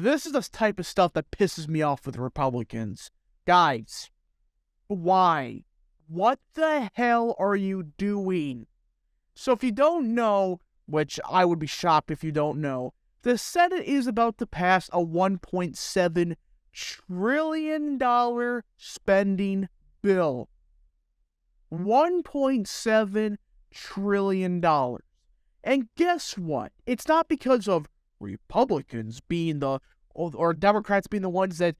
This is the type of stuff that pisses me off with Republicans. Guys, why? What the hell are you doing? So if you don't know, which I would be shocked if you don't know, the Senate is about to pass a $1.7 trillion spending bill. $1.7 trillion. And guess what? It's not because of Republicans being or Democrats being the ones that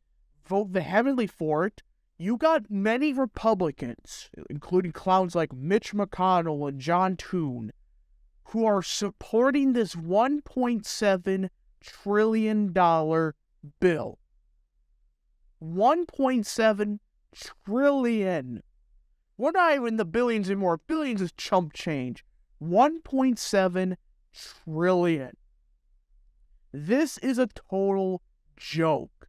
vote vehemently for it. You got many Republicans, including clowns like Mitch McConnell and John Thune, who are supporting this $1.7 trillion bill. $1.7 trillion. We're not even in the billions anymore. Billions is chump change. $1.7 trillion. This is a total joke.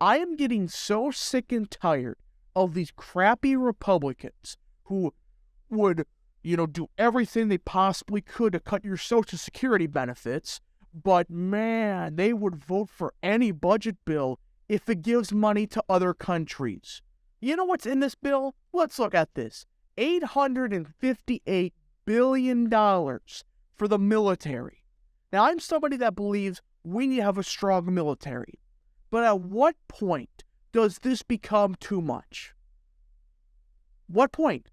I am getting so sick and tired of these crappy Republicans who would, do everything they possibly could to cut your Social Security benefits, but man, they would vote for any budget bill if it gives money to other countries. You know what's in this bill? Let's look at this. $858 billion for the military. Now, I'm somebody that believes we need to have a strong military. But at what point does this become too much? What point?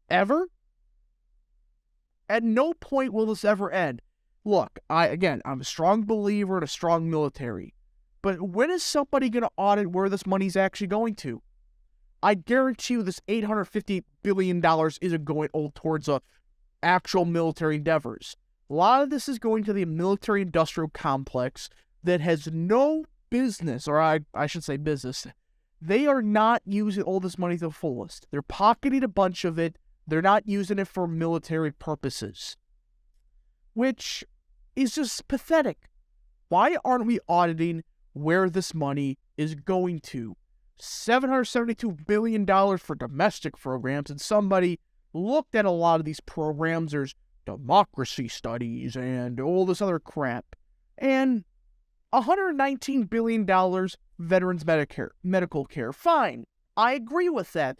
Ever? At no point will this ever end. Look, I'm a strong believer in a strong military. But when is somebody going to audit where this money's actually going to? I guarantee you this $850 billion isn't going all towards actual military endeavors. A lot of this is going to the military-industrial complex that has no business, or I should say business. They are not using all this money to the fullest. They're pocketing a bunch of it. They're not using it for military purposes, which is just pathetic. Why aren't we auditing where this money is going to? $772 billion for domestic programs, and somebody looked at a lot of these programs. There's democracy studies and all this other crap. And $119 billion veterans medical care. Fine. I agree with that.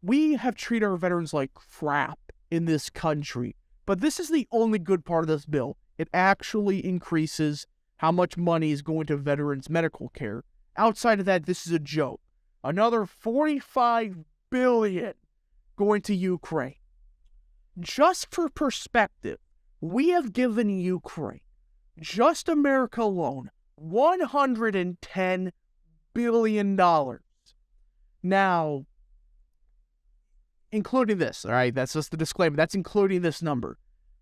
We have treated our veterans like crap in this country. But this is the only good part of this bill. It actually increases how much money is going to veterans medical care. Outside of that, this is a joke. Another $45 billion going to Ukraine. Just for perspective, we have given Ukraine, just America alone, $110 billion. Now, including this, all right, that's just the disclaimer, that's including this number.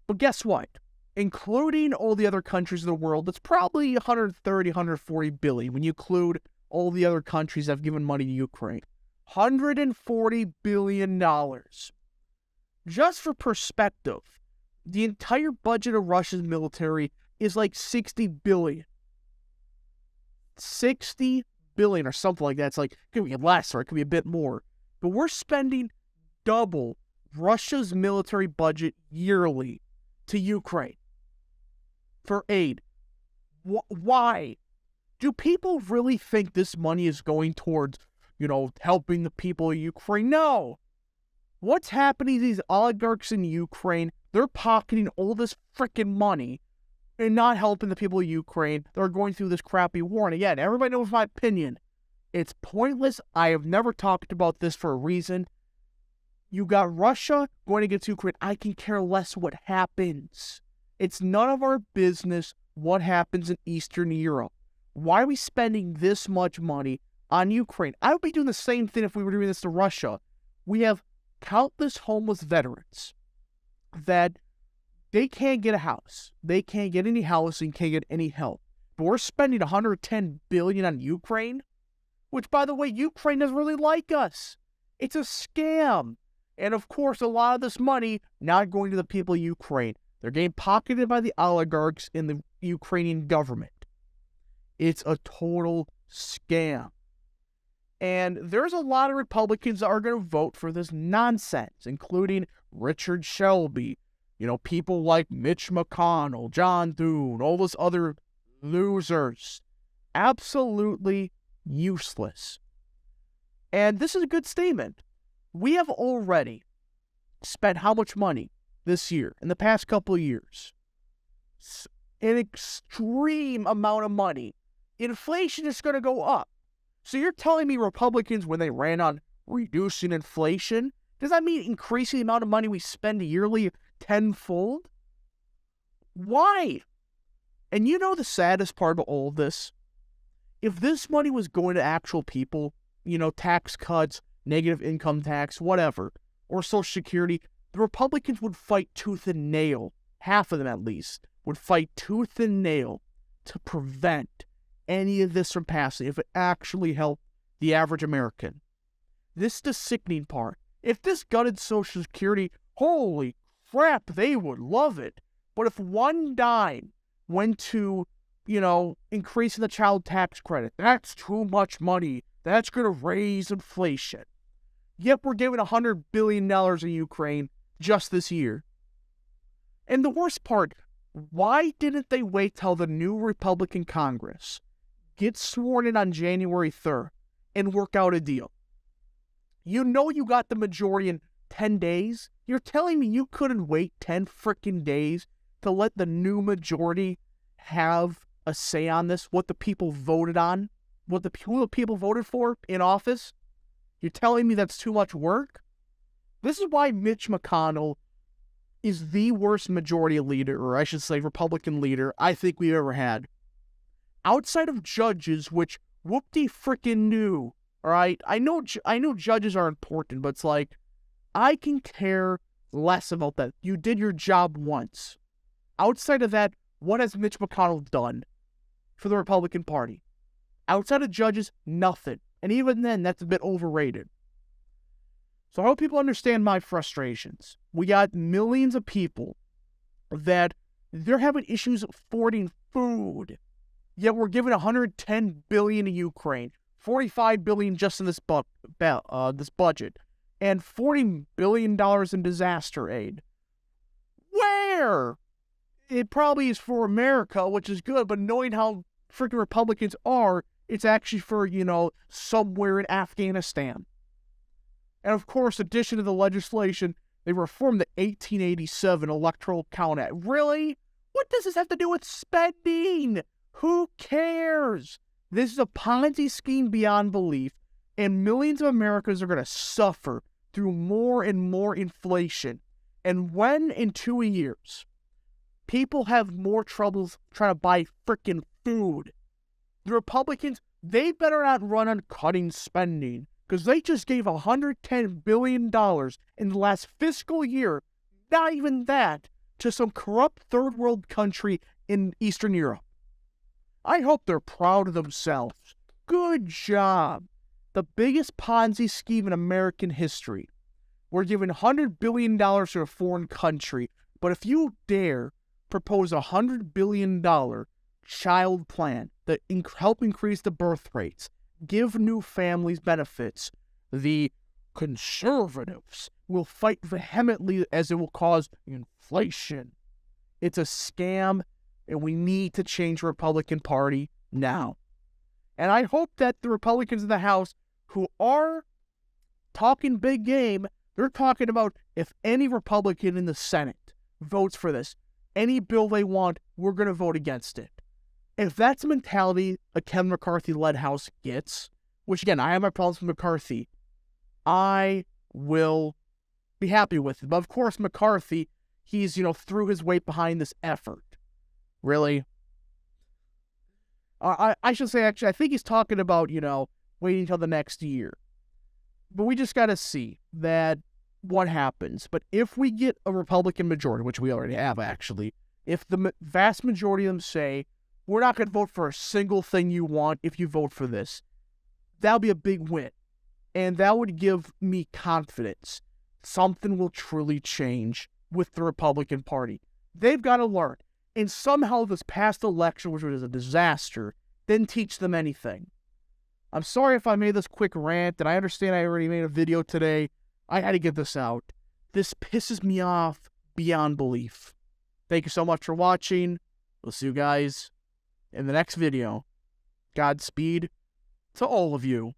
But guess what? Including all the other countries in the world, that's probably 130, 140 billion when you include all the other countries that have given money to Ukraine. $140 billion. Just for perspective, the entire budget of Russia's military is like $60 billion. $60 billion or something like that. It's like, it could be less or it could be a bit more. But we're spending double Russia's military budget yearly to Ukraine for aid. Why? Do people really think this money is going towards, helping the people of Ukraine? No. What's happening to these oligarchs in Ukraine? They're pocketing all this freaking money and not helping the people of Ukraine. They're going through this crappy war. And again, everybody knows my opinion. It's pointless. I have never talked about this for a reason. You got Russia going against Ukraine. I can care less what happens. It's none of our business what happens in Eastern Europe. Why are we spending this much money on Ukraine? I would be doing the same thing if we were doing this to Russia. We have countless homeless veterans that they can't get a house. They can't get any housing, can't get any help. But we're spending $110 billion on Ukraine, which, by the way, Ukraine doesn't really like us. It's a scam. And, of course, a lot of this money not going to the people of Ukraine. They're getting pocketed by the oligarchs in the Ukrainian government. It's a total scam. And there's a lot of Republicans that are going to vote for this nonsense, including Richard Shelby, people like Mitch McConnell, John Thune, all those other losers. absolutely useless. And this is a good statement. We have already spent how much money this year, in the past couple of years? An extreme amount of money. Inflation is going to go up. So you're telling me Republicans, when they ran on reducing inflation, does that mean increasing the amount of money we spend yearly tenfold? Why? And you know the saddest part about all of this? If this money was going to actual people, tax cuts, negative income tax, whatever, or Social Security, the Republicans would fight tooth and nail, half of them at least, would fight tooth and nail to prevent any of this from passing if it actually helped the average American. This is the sickening part. If this gutted Social Security, holy crap, they would love it. But if one dime went to, increasing the child tax credit, that's too much money. That's going to raise inflation. Yep, we're giving $100 billion in Ukraine just this year. And the worst part, why didn't they wait till the new Republican Congress gets sworn in on January 3rd and work out a deal? You know you got the majority in 10 days. You're telling me you couldn't wait 10 freaking days to let the new majority have a say on this, what the people voted on, who the people voted for in office? You're telling me that's too much work? This is why Mitch McConnell is the worst majority leader, or I should say Republican leader, I think we've ever had. Outside of judges, which whoop-de-frickin' knew, all right? I know judges are important, but it's like, I can care less about that. You did your job once. Outside of that, what has Mitch McConnell done for the Republican Party? Outside of judges, nothing. And even then, that's a bit overrated. So I hope people understand my frustrations. We got millions of people that they're having issues affording food. Yet we're giving $110 billion to Ukraine, $45 billion just in this budget, and $40 billion in disaster aid. Where? It probably is for America, which is good, but knowing how freaking Republicans are, it's actually for, somewhere in Afghanistan. And of course, in addition to the legislation, they reformed the 1887 Electoral Count Act. Really? What does this have to do with spending? Who cares? This is a Ponzi scheme beyond belief, and millions of Americans are going to suffer through more and more inflation. And when in 2 years, people have more troubles trying to buy frickin' food, the Republicans, they better not run on cutting spending, because they just gave $110 billion in the last fiscal year, not even that, to some corrupt third world country in Eastern Europe. I hope they're proud of themselves. Good job. The biggest Ponzi scheme in American history. We're giving $100 billion to a foreign country, but if you dare propose a $100 billion child plan that help increase the birth rates, give new families benefits, the conservatives will fight vehemently as it will cause inflation. It's a scam, and we need to change the Republican Party now. And I hope that the Republicans in the House who are talking big game, they're talking about if any Republican in the Senate votes for this, any bill they want, we're going to vote against it. If that's the mentality a Kevin McCarthy-led House gets, which again, I have my problems with McCarthy, I will be happy with it. But of course, McCarthy, he's, threw his weight behind this effort. Really? I should say, actually, I think he's talking about, waiting until the next year. But we just got to see that what happens. But if we get a Republican majority, which we already have, actually, if the vast majority of them say, we're not going to vote for a single thing you want if you vote for this, that'll be a big win. And that would give me confidence. Something will truly change with the Republican Party. They've got to learn. And somehow this past election, which was a disaster, didn't teach them anything. I'm sorry if I made this quick rant, and I understand I already made a video today. I had to get this out. This pisses me off beyond belief. Thank you so much for watching. We'll see you guys in the next video. Godspeed to all of you.